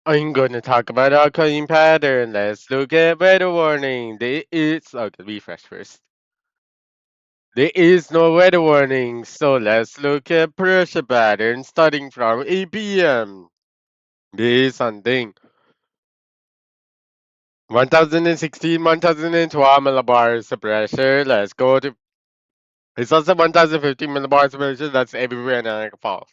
I'm going to talk about our coding pattern. Let's look at weather warning. Okay, refresh first. There is no weather warning, so let's look at pressure pattern starting from 8 p.m. This Sunday. 1016, 1012 millibars of pressure. Let's go to. It's also 1015 millibars of pressure. That's everywhere in Niagara Falls.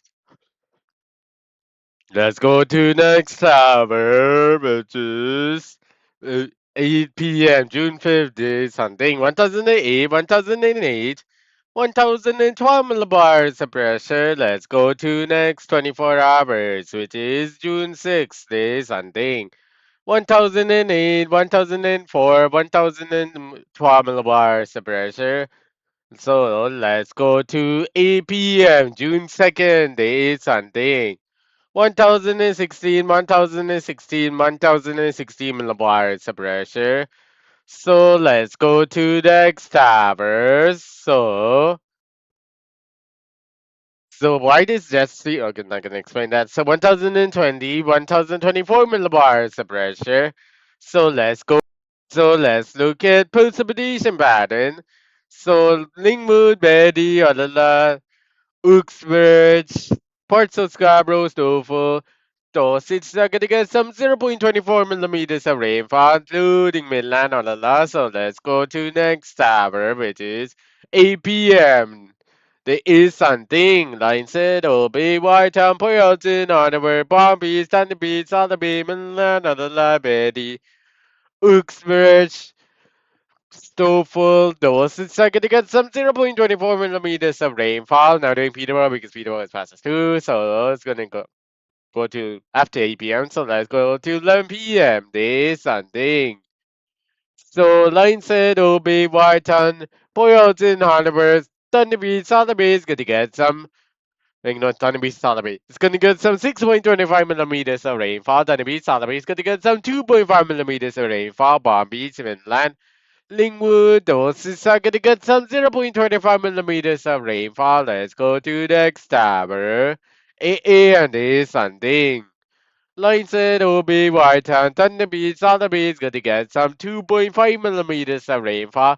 Let's go to next tower, which is 8 p.m. June 5th, day something. 1008, 1008, 1012 millibars of pressure. Let's go to next 24 hours, which is June 6th, day something. 1008, 1004, 1012 millibars of pressure. So let's go to 8 p.m. June 2nd, day something. 1016, 1016, 1016 millibars of pressure. So let's go to the X towers. So why does Jesse? Okay, I'm not gonna explain that. So 1020, 1024 millibars of pressure. So let's go. So let's look at precipitation pattern. So Lingwood, Betty, Alala, Uxbridge, parts of Scarborough, Stoffel, Dorset are gonna get some 0.24 millimeters of rainfall, including Midland on the last. So let's go to next tower, which is 8 p.m. There is something line said, oh, be white town, Poyalton, on the word, Palm Beach, Thunder Beach, Sotheby, Midland on the library, Uxbridge, Stoffel, Dorset are gonna get some 0.24 millimeters of rainfall. Now doing Peterborough because Peterborough is fastest too, so it's gonna go to after 8 p.m. So let's go to 11 p.m. This Sunday. So line said Obi Whiteton, Boylton, Harbor, Thunder Beach, Sotheby is gonna get some. Not Thunder Beach, Sotheby. It's gonna get some 6.25 millimeters of rainfall. Thunder Beach, Sotheby is gonna get some 2.5 millimeters of rainfall. Palm Beach, Midland, Lingwood, those are gonna get some 0.25 millimeters of rainfall. Let's go to the next tower. 8 a.m. this Sunday. Line said OB Whitetown Thunder Beach, Southern Beach gonna get some 2.5 millimeters of rainfall,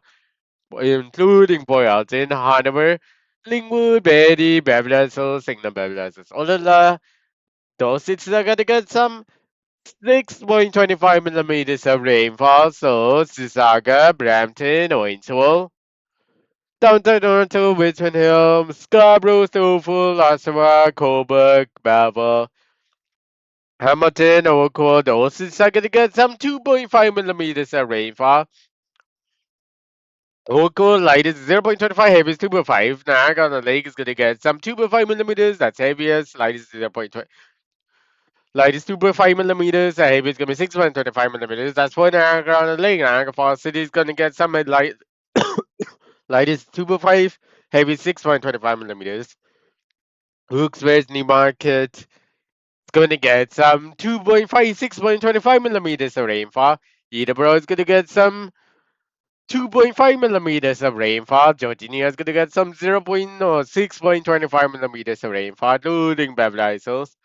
including Boylston, Hanover, Lingwood, Betty, Beverly Hills, Signal Beverly Hills, Olala. Those cities are gonna get some 6.25 millimeters of rainfall, so Sissaga, Brampton, Owensville, Downtown Toronto, Richmond Hill, Scarborough, Stoffel, Oshawa, Cobourg, Belleville, Hamilton, Oakwood, those are going to get some 2.5 millimeters of rainfall. Oakwood, light is 0.25, heavy is 2.5. Niagara on the Lake is going to get some 2.5 millimeters. That's heaviest. Light is 0.20. Light is 2.5 millimeters. Heavy is going to be 6.25 millimeters. That's for Niagara on the Lake. Niagara Falls City is going to get some light. Light is 2.5. Heavy is 6.25 millimeters. Hooksville, Newmarket. It's going to get some 2.5, 6.25 millimeters of rainfall. Peterborough is going to get some 2.5 millimeters of rainfall. Georgia is going to get some 6.25 millimeters of rainfall, including Beverly Hills.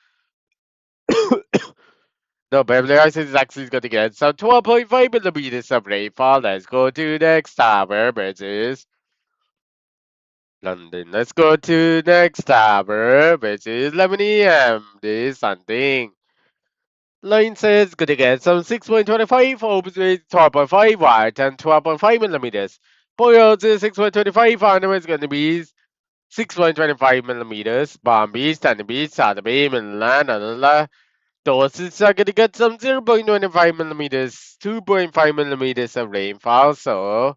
No, Beverly Hills is actually going to get some 12.5 millimeters of rainfall. Let's go to the next tower, which is London. Let's go to next tower, which is 11 a.m. This Sunday. Line says gonna get some 6.25, opposite 12.5 wide and 12.5 millimeters. Boyles is 6.25, Arnhem is gonna be 6.25 millimeters. Palm Beach, Thunder Beach, Sotheby, Midland, those are gonna get some 0.25 millimeters, 2.5 millimeters of rainfall. So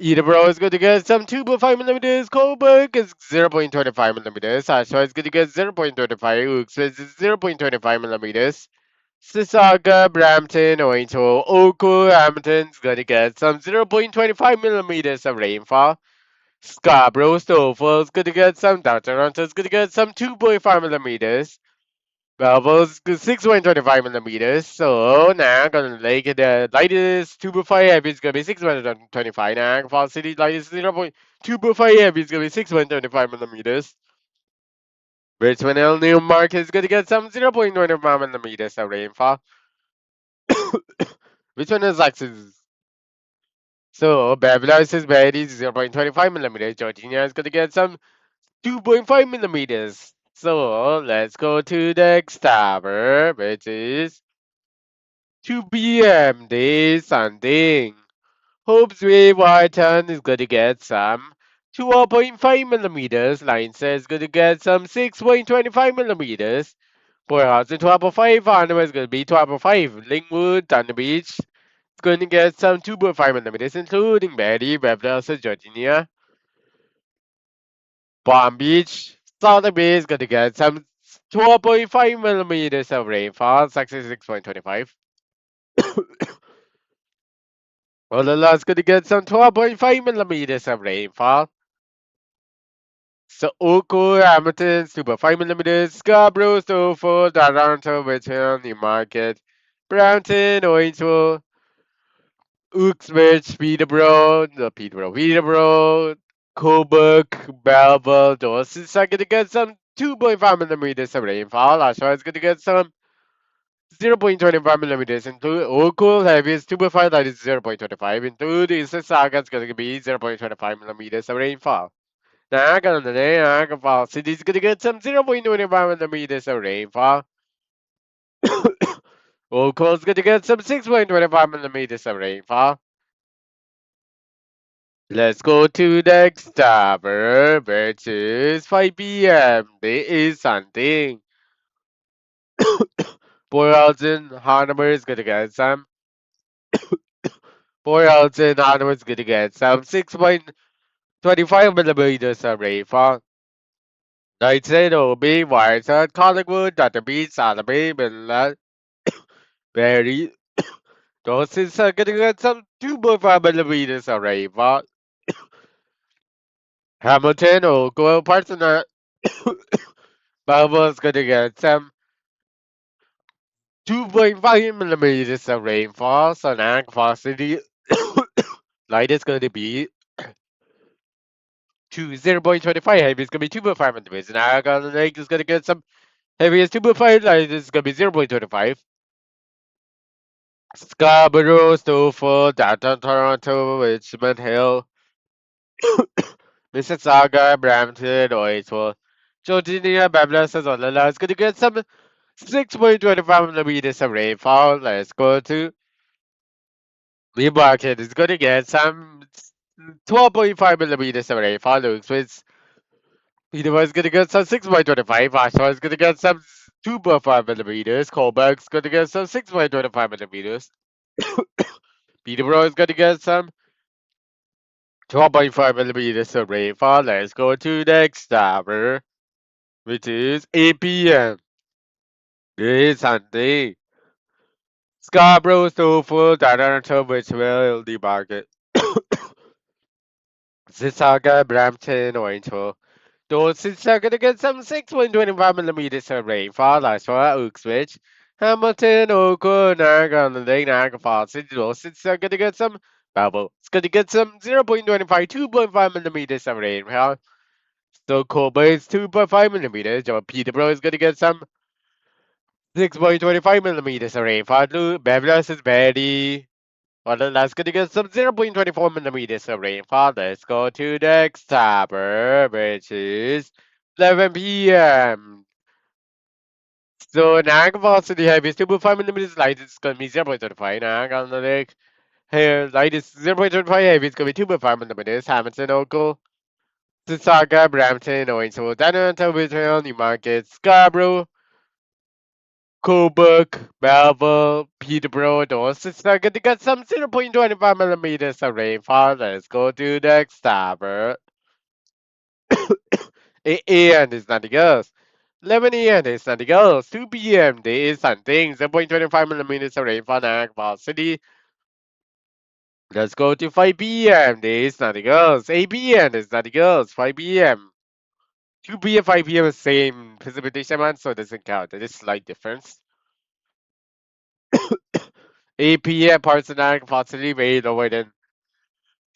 Edinburgh is going to get some 2.5 millimeters. Cobourg is 0.25 millimeters. Oshawa is going to get 0.25. Uxbridge is 0.25 millimeters. Sissaga, Brampton, Ointo, Oakwood, Hamilton's gonna get some 0.25 millimeters of rainfall. Scarborough, Stoffel's gonna get some. Down Toronto's gonna get some 2.5 millimeters. Belleville's 6.25 millimeters. So now gonna like the lightest 2.5 heavy is gonna be 6.25. Now Falls City lightest 0.2.5 heavy is gonna be 6.25 millimeters. Richmond Hill, Newmarket is going to get some 0.25 millimeters of rainfall. Which one is Lexus? So, Babylon is very 0.25 millimeters. Georgina is going to get some 2.5 millimeters. So, let's go to the next tower, which is 2 p.m. Day Sunday. Hope's Way Wharton is going to get some 12.5 millimeters. Line says going to get some 6.25 millimeters. Poorhouse in 12.5. Harnham is going to be 12.5. Lingwood, Thunder Beach is going to get some 2.5 millimeters, including Betty, Beverly Hills, Georgia. Palm Beach, Southern Bay is going to get some 12.5 millimeters of rainfall. 66.25. Honolulu is going to get some 12.5 millimeters of rainfall. So Oakville, Hamilton, Super 5 millimeters, Scarborough, Stofford, Toronto, Richmond, Newmarket, Brampton, Owensville, Uxbridge, Peterborough, Coburg, Belleville, Dorset are gonna get some 2.5 millimeters of rainfall. Oshawa is gonna get some 0.25 millimeters. Into Oakville, heaviest 2.5, that is 0.25. Into the Mississauga, it's gonna be 0.25 millimeters of rainfall. Naga Falls City is gonna get some 0.25 millimeters of rainfall. Old Coast gonna get some 6.25 millimeters of rainfall. Let's go to the next tower, which is 5 p.m. There is something. Boylston, Hanover is gonna get some. Boylston, Hanover is gonna get some 6.25 millimeters of rainfall. Night City, OB, Whiteside, Collingwood, Dr. Beach, Salaby, Midland, Berry, Dawson's gonna get some 2.5 millimeters of rainfall. Hamilton, Oakville, Parsonage, Balboa's gonna get some 2.5 millimeters of rainfall. So Niagara City, light is gonna be 0.25. Heavy is gonna be 2.5 millimeters. Niagara Lake is gonna get some heavy is 2.5. Light is gonna be 0.25. Scarborough, Stofford, downtown Toronto, Richmond Hill, Mississauga, Brampton, Oakville. Georgia, Babylon, Olala is gonna get some 6.25 millimeters of rainfall. Let's go to Newmarket. It's gonna get some 12.5 millimeters of rainfall. Looks with Peterborough is gonna get some 6.25. Oshawa is gonna get some 2.5 millimeters. Coburg's gonna get some 6.25 millimeters. Peterborough is gonna get some 12.5 millimeters of rainfall. Let's go to the next tower, which is 8 p.m. It's Sunday. Scarborough, Stofford, Toronto, Richmond, Newmarket, Mississauga, Brampton, Orangeville. Those are gonna get some 6.25 millimeters of rainfall. As for Uxbridge, Hamilton, Oakville, Niagara Falls. Those are gonna get some Belleville. It's gonna get some 0.25, 2.5 millimeters of rainfall. So Coburg is 2.5 millimeters. Peterborough is gonna get some 6.25 millimeters of rainfall. Beverly is very well, that's gonna get some 0.24 millimeters of rainfall. Let's go to the next tower, which is 11 p.m. So Niagara Falls City heavy is 2.5 millimeters. Light is gonna be 0.25. Niagara on the lake. Here, light is 0.25. Heavy is gonna be 2.5 millimeters. Hamilton, Oakville, Mississauga, Brampton, Owensville, Downtown, Richmond, Newmarket, Scarborough, Coburg, Belleville, Peterborough, Dorset are going to get some 0.25 millimeters of rainfall. Let's go to the next tower. 8 a.m. is nothing else. 11 a.m. is nothing else. 2 p.m. there is something. 0.25 millimeters of rainfall in Akbar City. Let's go to 5 p.m. There is nothing else. 8 p.m. is nothing else. 5 p.m. 2 p.m. 5 p.m. is same precipitation amount, so it doesn't count. There is slight difference. 8 p.m. parts of Niagara possibly way lower than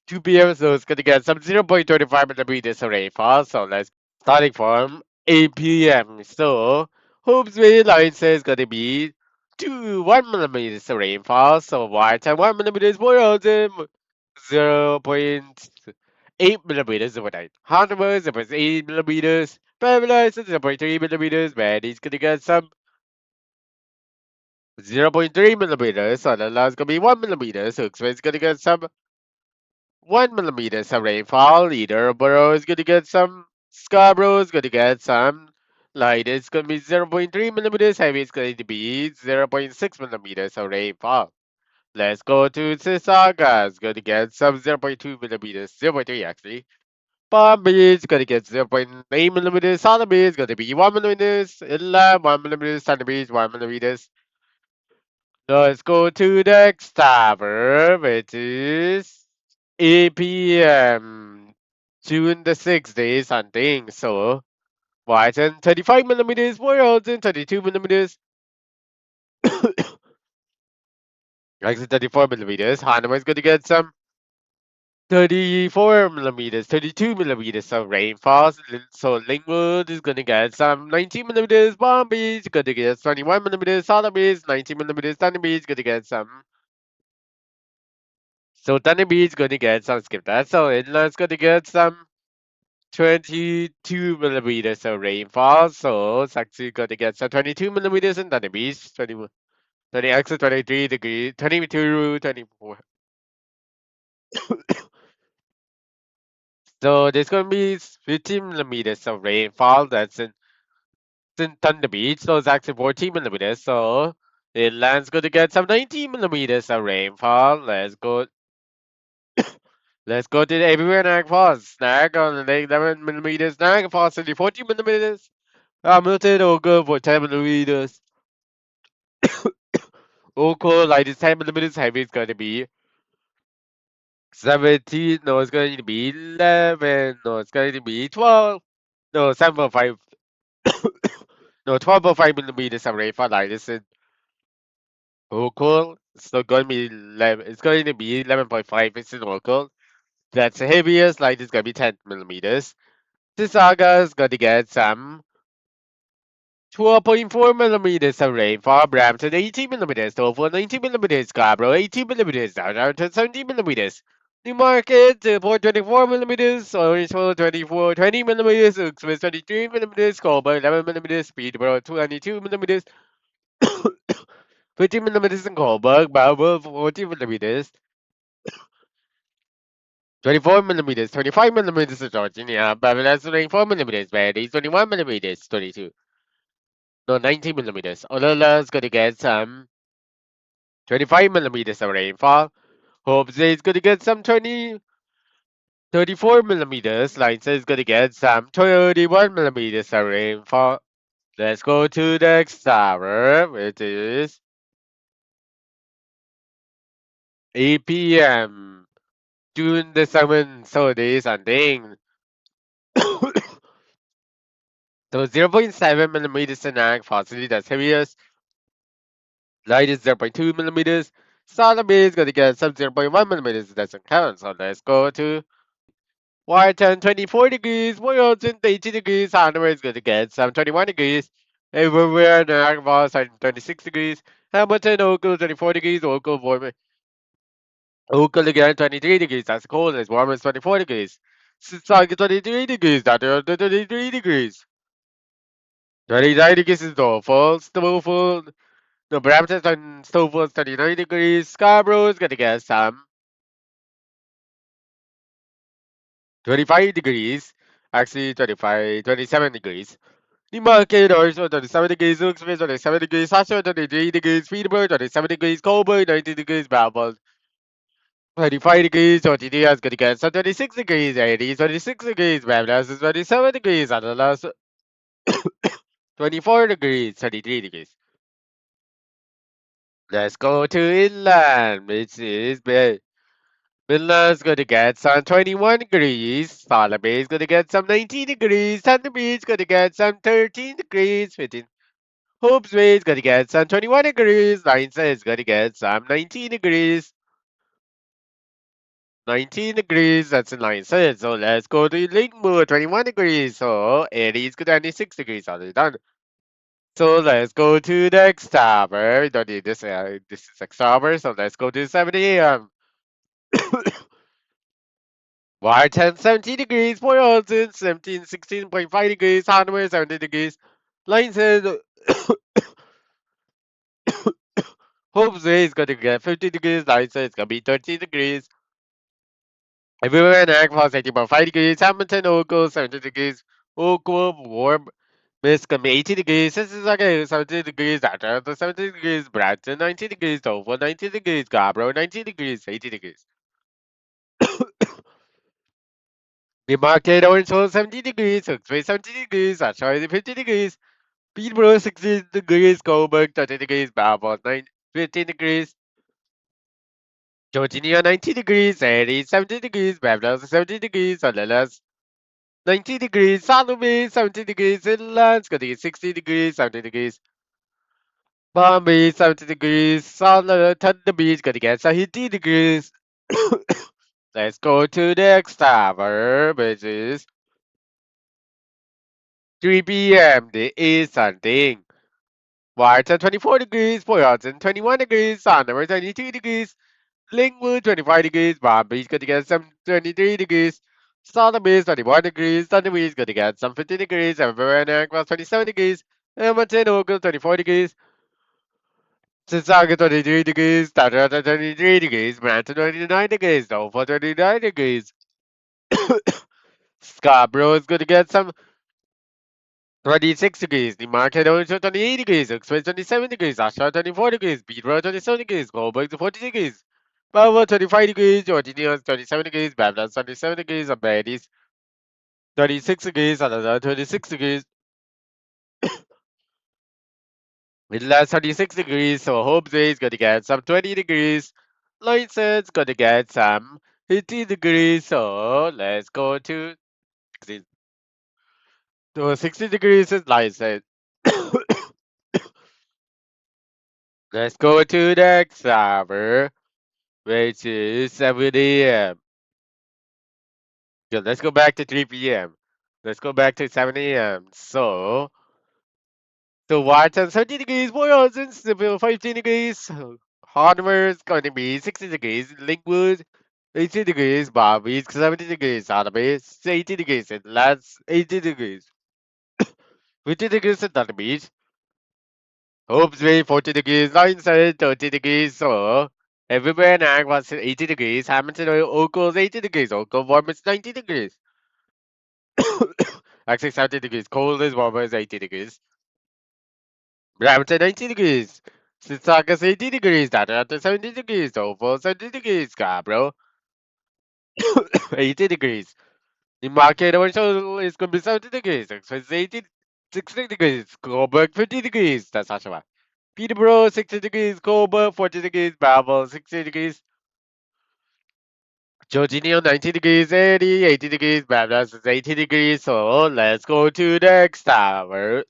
2 p.m. So it's gonna get some 0.25 millimeters of rainfall. So let's starting from 8 p.m. So, Hope's line says gonna be 1 millimeters of rainfall. So, white and 1 millimeters more than 0.8 millimeters overnight. Harvard 0.8 millimeters. Paradise 0.3 millimeters. Manny's gonna get some 0.3 millimeters. Sonala's gonna be 1 millimeter. So, Express gonna get some 1 millimeters of rainfall. Edinburgh is gonna get some. Scarborough is gonna get some. Light is gonna be 0.3 millimeters. Heavy is going to be 0.6 millimeters of rainfall. Let's go to Sissaga. It's gonna get some 0.2 millimeters. 0.3 actually. Palm Beach is gonna get 0.8 millimeters. Solid Beach is gonna be 1 millimeters. Inland 1 millimeters. Sunny Beach 1 millimeters. Let's go to the next tower, which is 8 p.m. June the 6th day something. So, Whiten 35 millimeters, Royalton 32 millimeters, actually 34 millimeters. Hanama is going to get some 34 millimeters, 32 millimeters of rainfall. So, Lingwood is going to get some 19 millimeters, Palm Beach is going to get 21 millimeters, Solid Beach 19 millimeters, Sunny Beach is going to get some. So, Sunny Beach is going to get some, skip that. So, Inland's going to get some 22 millimeters of rainfall. So it's actually going to get some 22 millimeters in Dunny Beach, 20, actually 23 degrees, 22, 24. So there's going to be 15 millimeters of rainfall. That's in Thunder Beach. So it's actually 14 millimeters. So inland's going to get some 19 millimeters of rainfall. Let's go to the everywhere Niagara Falls. Snag on the 11 millimeters. Niagara Falls, 14 millimeters. Hamilton will go for 10 millimeters. Cool, like this 10 millimeters heavy is going to be 17. No, it's going to be 11. No, it's going to be 12. No, 7.5. No, 12.5 millimeters of rainfall like this in cool. It's not going to be 11. It's going to be 11.5. It's in local. That's the heaviest. Like it's going to be 10 millimeters. This saga is going to get some 12.4 millimeters of rainfall. Brampton 18 millimeters. Tofu 19 millimeters. Scarborough 18 millimeters. Downtown 17 millimeters. Newmarket 424 millimeters. Orangeville 20 millimeters. Uxbridge 23 millimeters. Colbert 11 millimeters. Peterborough 22 millimeters. 15 millimeters in Colbert. Belleville 14 millimeters. 24 millimeters. 25 millimeters in Georgia. Babylon's 24 millimeters. Betty's 21 millimeters. 22. No, 19 millimeters. Olola's gonna get some 25 millimeters of rainfall. Hope is gonna get some 34 millimeters. Line says gonna get some 31 millimeters of rainfall. Let's go to the next tower, which is 8 p.m. June the 7th, so this and thing. So 0.7 millimeters in ag, possibly that's heaviest. Light is 0.2 millimeters. Solid is gonna get some 0.1 millimeters, doesn't count. So let's go to Washington 24 degrees, Washington 18 degrees, Hanover is going to get some 21 degrees. Everywhere, Niagara Falls 26 degrees. Hamilton, Oakville 24 degrees, Oakville again 23 degrees, that's cold, as warm as 24 degrees. Sissaga 23 degrees, that's 23 degrees. 29 degrees is Norfolk, Snowfall, no, Brampton and Snowfall 39 degrees. Scarborough is going to get some 25 degrees. Actually, 27 degrees. Newmarket also 27 degrees, Uxbridge 27 degrees, Sasha 23 degrees, Peterborough 27 degrees, Colbert 19 degrees, Belfast 25 degrees, Tortilla is gonna get some 26 degrees, 80 26 degrees, Bablas is 27 degrees, Adalas 24 degrees, 33 degrees. Let's go to inland, which is Midland's gonna get some 21 degrees, Solid Bay is gonna get some 19 degrees, Thunder Beach gonna get some 13 degrees, 15 Hope's Way is gonna get some 21 degrees. Lineset is gonna get some 19 degrees. 19 degrees, that's in line set. So let's go to Lingmu, 21 degrees. So Aries, 26 degrees, already done. So let's go to the Xtober. We don't need this. This is Xtober. So let's go to 70 a.m. Y 10, 17 degrees. For Olsen, 17, 16.5 degrees. Hanway, 17 degrees. Line says, Hope is going to get 50 degrees. Line says it's going to be 13 degrees. Everywhere in Agfast, 18.5 degrees. Hamilton, Oakville, 17 degrees. Oakville, warm. Miss can be 18 degrees. This is okay. 17 degrees. Atlanta, 17 degrees. Brampton, 19 degrees. Dover, 19 degrees. Scarborough, 19 degrees. 18 degrees. Newmarket, Orange Hill, 17 degrees. Hooksway, 17 degrees. Ashaway, 50 degrees. Peterborough, 16 degrees. Coburg, 30 degrees. Belfast, 15 degrees. Georginia, 19 degrees. Erie, 17 degrees. Babylon, 17 degrees. Orleans, 90 degrees, Salome, 70 degrees, inland, Scotty, 60 degrees, 70 degrees, Bombay, 70 degrees, Thunder Beach, gonna get 80 degrees. Let's go to the next tower, which is 3 p.m. There is something. Warta, 24 degrees, Boyarton, 21 degrees, Sonoma, 22 degrees, Lingwood, 25 degrees, Bombay's gonna get some 23 degrees, Solomon 21 degrees, Thunder Beach gonna get some 50 degrees, Everett was 27 degrees, Edmonton, Oakville, 24 degrees, Sissaga, 23 degrees, Tatrata, 23 degrees, Manton, 29 degrees, Dover, 29 degrees, Scarborough is gonna get some 26 degrees, Newmarket, also 28 degrees, Oxford, 27 degrees, Asha, 24 degrees, Peterborough, 27 degrees, Coburg, 40 degrees, Power 25 degrees, Georginia 27 degrees, Babylon 27 degrees, and Badis 36 degrees, another 26 degrees, Midland 36 degrees, so Hope Bay is gonna get some 20 degrees, License gonna get some 18 degrees, so let's go to 60, to 60 degrees is License. Let's go to the next hour, which is 7 a.m. Good, let's go back to 3 p.m. Let's go back to 7 a.m. So Wharton 30 degrees, Boylston 15 degrees, Hardware is going to be 60 degrees, Linkwood 80 degrees, Bobby's 70 degrees, Database 80 degrees, and Lads 80 degrees, 50 degrees at the beach, Hope's Way 40 degrees, Lionside 30 degrees, so everywhere in Ag was 80 degrees, Hamilton Oakville's 80 degrees, Oakville warm is 90 degrees, actually 70 degrees, cold is warmer is 80 degrees. Brampton 90 degrees. Sissaga 80 degrees. Atlanta 70 degrees. Dover 70 degrees. Scarborough 80 degrees. The market also is going to be 70 degrees. So it's 80, 60 degrees. Coburg 50 degrees. That's Oshawa. Peterborough 60 degrees. Coburg 40 degrees. Babel 60 degrees. Georginia 90 degrees. 80 degrees. Babel is 80 degrees. So let's go to the next tower.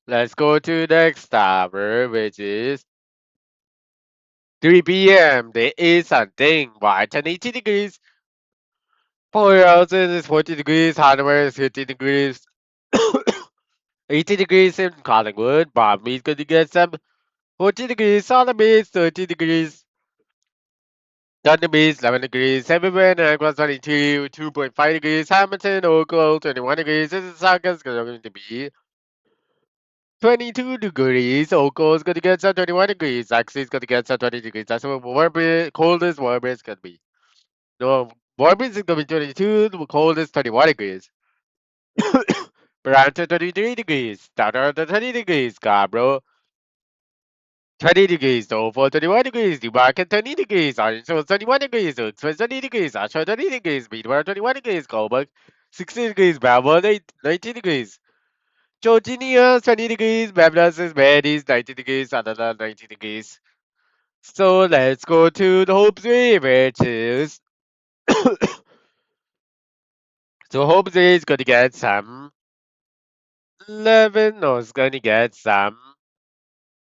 Let's go to the next tower, which is 3 p.m. There is something. White and 80 degrees. Polar Horizon is 40 degrees. Hardware is 50 degrees. 80 degrees in Collingwood. Bob is going to get some 40 degrees. Solomon is 30 degrees. Thunder is 11 degrees. Everywhere in Niagara 22, 2.5 degrees. Hamilton, Oakville 21 degrees. This is Saga going to be 22 degrees. Oakville is going to get some 21 degrees. Axie is going to get some 20 degrees. That's what coldest warm is going to be. No, Mormons is gonna be 22, the coldest 21 degrees. Toronto 23 degrees, Toronto 20 degrees, Scarborough 20 degrees, Dover 21 degrees, Newmarket 20 degrees, Orange 21 degrees, Oxford 20 degrees, Oshawa 20 degrees, Peterborough 21 degrees, Coburg 60 degrees, Melbourne 19 degrees, Georginia 20 degrees, Babylon is Badis 90 degrees, Adana 90 degrees. So let's go to the Hope 3, which is so Hope 3 is gonna get some 11, no, it's gonna get some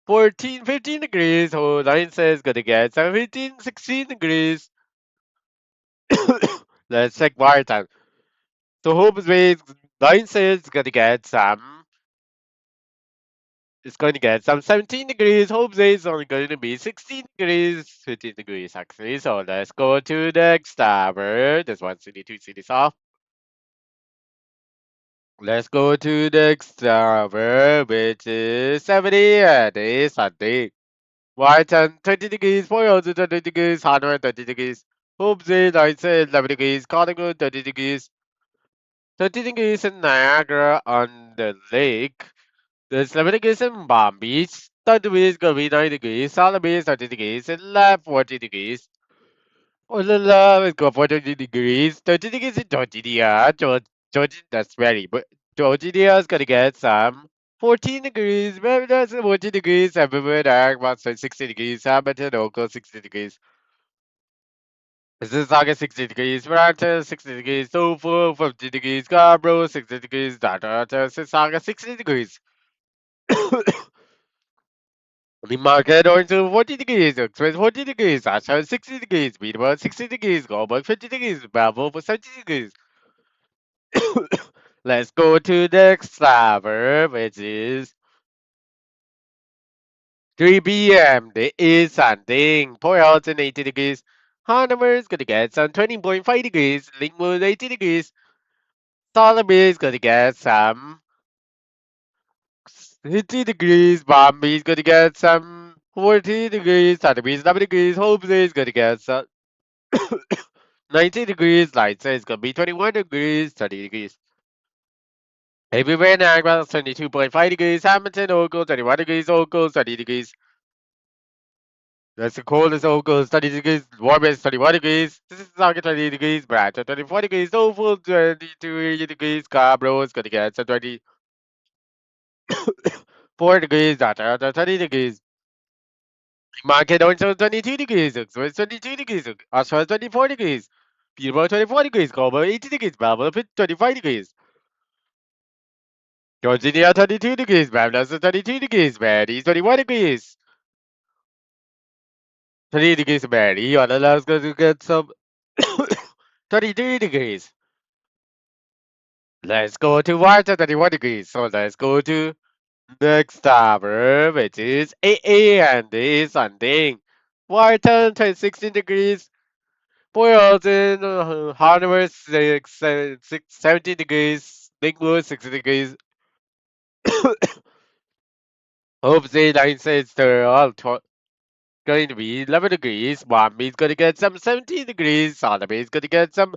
14, 15 degrees. Oh, line says gonna get some 15, 16 degrees. Let's check water time. So Hope's way, Line says it's going to get some 17 degrees. Hope's way is only going to be 16 degrees, 15 degrees actually. So let's go to the next tower. There's 1 city, 2 cities off. Let's go to the next tower, which is 70 and is Sunday. White and 20 degrees, 420 degrees, 130 degrees. Hope's way, Line says 11 degrees, Collingwood 30 degrees. 30 degrees in Niagara on the lake. There's 11 degrees in Palm Beach. 30 degrees gonna be 9 degrees. Solid Beach 30 degrees. And left 40 degrees. Olala is go 40 degrees. 30 degrees in Georgia. Georgia, that's very. But Georgia is gonna get some 14 degrees. Maybe that's 14 degrees. Everywhere there about 60 degrees. Hamilton, Oakland 60 degrees. This is August 60 degrees. Toronto 60 degrees. Tofu 50 degrees. Scarborough 60 degrees. Data this is August 60 degrees. The market on to 40 degrees, express 40 degrees, Asha 60 degrees, Meanwhile 60 degrees, Goldberg 50 degrees, Bravo for 70 degrees. Let's go to the next tower, which is 3 p.m. There is something. Port Halton 80 degrees. Hanover is gonna get some 20.5 degrees. Lingwood 80 degrees. Sotheby is gonna get some 50 degrees. Bombay is gonna get some 40 degrees. Sotheby is 11 degrees. Hope is gonna get some 90 degrees. Light side is gonna be 21 degrees, 30 degrees. Everywhere Niagara is 22.5 degrees. Hamilton, Oakville, 21 degrees. Oakville, 30 degrees. That's the coldest Oakville, 30 degrees. Warmest, 31 degrees. This is Saga, 20 degrees. Brampton, 24 degrees. Oakville, 22 degrees. Scarborough is gonna get some 24 degrees. Data, 30 degrees. Market also 22 degrees. Oxford 22 degrees. Oxford 24 degrees. Peterborough 24 degrees. Colbert 80 degrees. Melbourne 25 degrees. Virginia 32 degrees. Manchester 32 degrees. Mary 21 degrees. 30 degrees Mary. On the left going to get some 33 degrees. Let's go to water 31 degrees. So let's go to next tower, which is AA and is Sunday. Water 16 degrees. Boylton, Hanover 17 degrees. Lakewood 60 degrees. Hope Say 9 says they're all going to be 11 degrees. Bombay's going to get some 17 degrees. Sotheby's going to get some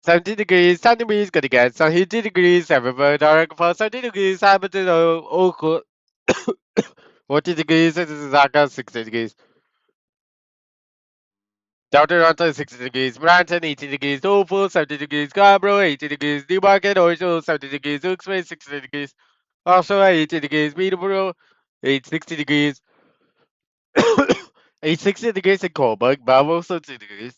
17 degrees. Sunny's going to get some 80 degrees. Everywhere dark for 30 degrees. Hamilton, Oakwood 40 degrees. And Zaka 60 degrees. Down Toronto 60 degrees. Brampton 80 degrees. Tofu 70 degrees. Scarborough 80 degrees. Newmarket also 70 degrees. Uxbridge 60 degrees. Oshawa 80 degrees. Peterborough 860 degrees. 860 degrees in Coburg. Bravo 60 degrees.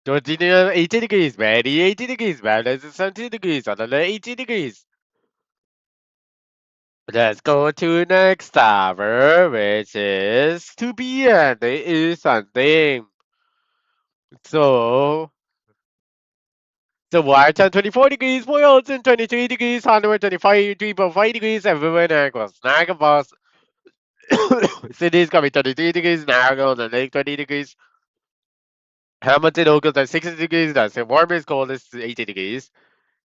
Georgina 80 degrees. Mary 80 degrees. Maryland 70 degrees. Honolulu 80 degrees. Let's go to next tower, which is 2 p.m. There is something. So Washington 24 degrees, Boylston 23 degrees, Hanover 25, 3.5 degrees, everywhere Niagara. Niagara Falls. Sydney's gonna be 33 degrees, Niagara on the lake 20 degrees. Hamilton, Oakland at 60 degrees, that's the warmest, coldest 80 degrees.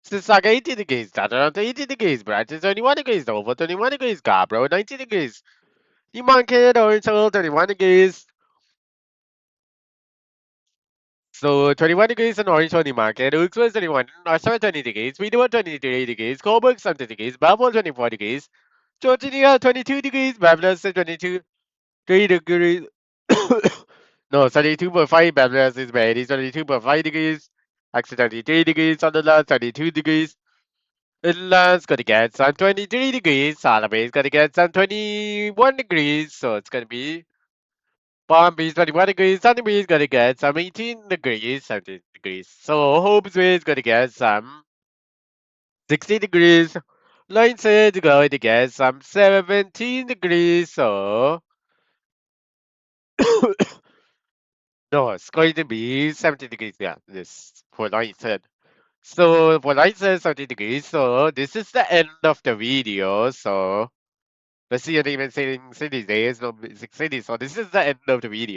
Sissaga 80 degrees, Toronto 80 degrees, Brampton 21 degrees, Dover 21 degrees, Scarborough 90 degrees. Newmarket, Orange 31 degrees. So 21 degrees in Orange on the market, Uxbridge 21, Oshawa 20 degrees, Peterborough 23 degrees, Coburg 70 degrees, Melbourne 24 degrees, Georgia 22 degrees, Babylon 22, 3 degrees. No, 32.5, Babylon is bad, it's 22.5 degrees, actually 33 degrees on the land, 32 degrees. Inland's gonna get some 23 degrees, Salamay's gonna get some 21 degrees, so it's gonna be Palm Beach 21 degrees, Sunny Beach gonna get some 18 degrees, 17 degrees. So Hope's Way is gonna get some 60 degrees. Line said going to get some 17 degrees. So No, it's going to be 70 degrees. Yeah, this for light said. So for light said 70 degrees. So this is the end of the video. So let's see your name in City Days, no Music City. So this is the end of the video.